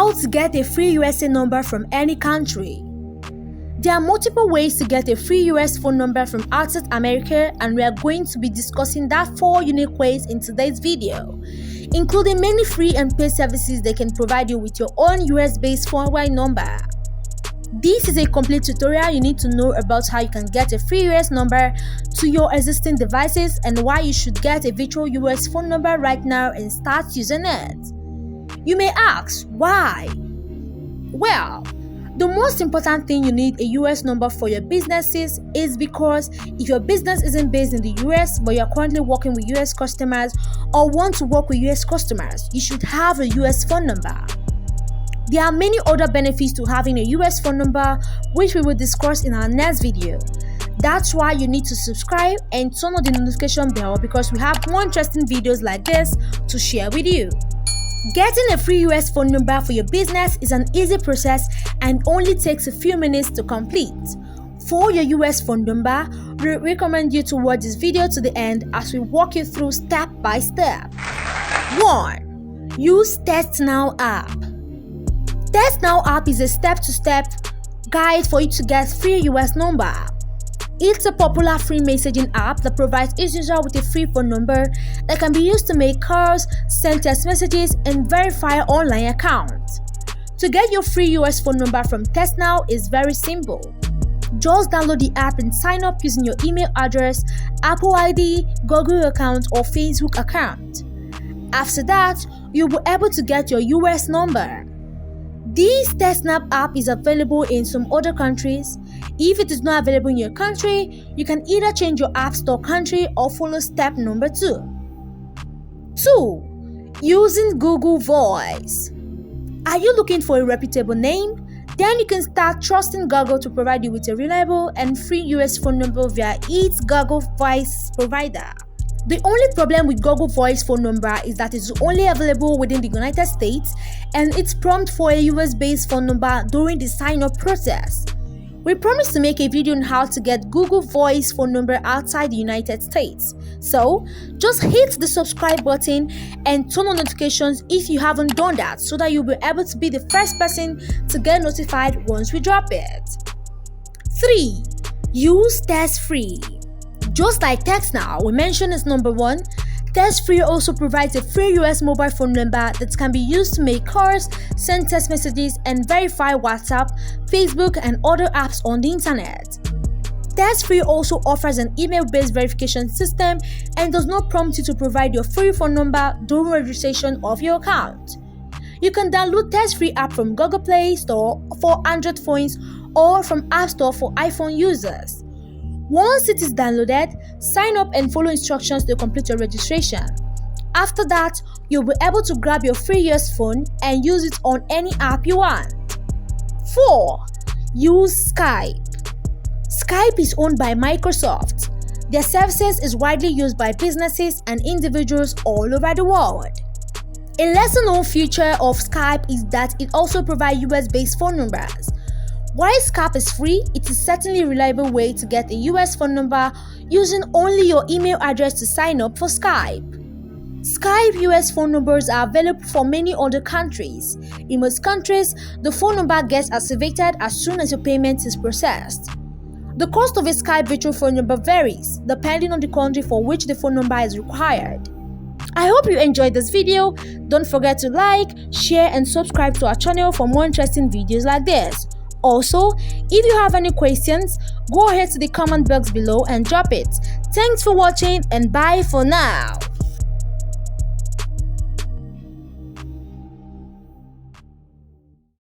How to get a free USA number from any country. There are multiple ways to get a free US phone number from outside America, and we are going to be discussing that 4 unique ways in today's video, including many free and paid services that can provide you with your own US-based phone number. This is a complete tutorial you need to know about how you can get a free US number to your existing devices and why you should get a virtual US phone number right now and start using it. You may ask, why? Well, the most important thing you need a US number for your businesses is because if your business isn't based in the US but you're currently working with US customers or want to work with US customers, you should have a US phone number. There are many other benefits to having a US phone number, which we will discuss in our next video. That's why you need to subscribe and turn on the notification bell because we have more interesting videos like this to share with you. Getting a free US phone number for your business is an easy process and only takes a few minutes to complete. For your US phone number, we recommend you to watch this video to the end as we walk you through step by step. 1. Use TextNow app. TextNow app is a step-to-step guide for you to get free US number. It's a popular free messaging app that provides each user with a free phone number that can be used to make calls, send text messages, and verify online accounts. To get your free US phone number from TextNow is very simple. Just download the app and sign up using your email address, Apple ID, Google account, or Facebook account. After that, you'll be able to get your US number. This TextNow app is available in some other countries. If it is not available in your country, you can either change your app store country or follow step number 2. 2. Using Google Voice. Are you looking for a reputable name? Then you can start trusting Google to provide you with a reliable and free US phone number via its Google Voice provider. The only problem with Google Voice phone number is that it's only available within the United States and it's prompt for a US-based phone number during the sign-up process. We promise to make a video on how to get Google Voice phone number outside the United States. So, just hit the subscribe button and turn on notifications if you haven't done that so that you'll be able to be the first person to get notified once we drop it. 3. Use TextFree. Just like TextNow, we mentioned as number 1, TextFree also provides a free US mobile phone number that can be used to make calls, send text messages, and verify WhatsApp, Facebook, and other apps on the internet. TextFree also offers an email-based verification system and does not prompt you to provide your free phone number during registration of your account. You can download TextFree app from Google Play Store for Android phones or from App Store for iPhone users. Once it is downloaded, sign up and follow instructions to complete your registration. After that, you'll be able to grab your free US phone and use it on any app you want. 4. Use Skype. Skype is owned by Microsoft. Their services is widely used by businesses and individuals all over the world. A lesser-known feature of Skype is that it also provides US-based phone numbers. While Skype is free, it is certainly a reliable way to get a US phone number using only your email address to sign up for Skype. Skype US phone numbers are available for many other countries. In most countries, the phone number gets activated as soon as your payment is processed. The cost of a Skype virtual phone number varies depending on the country for which the phone number is required. I hope you enjoyed this video. Don't forget to like, share, and subscribe to our channel for more interesting videos like this. Also, if you have any questions, go ahead to the comment box below and drop it. Thanks for watching and bye for now.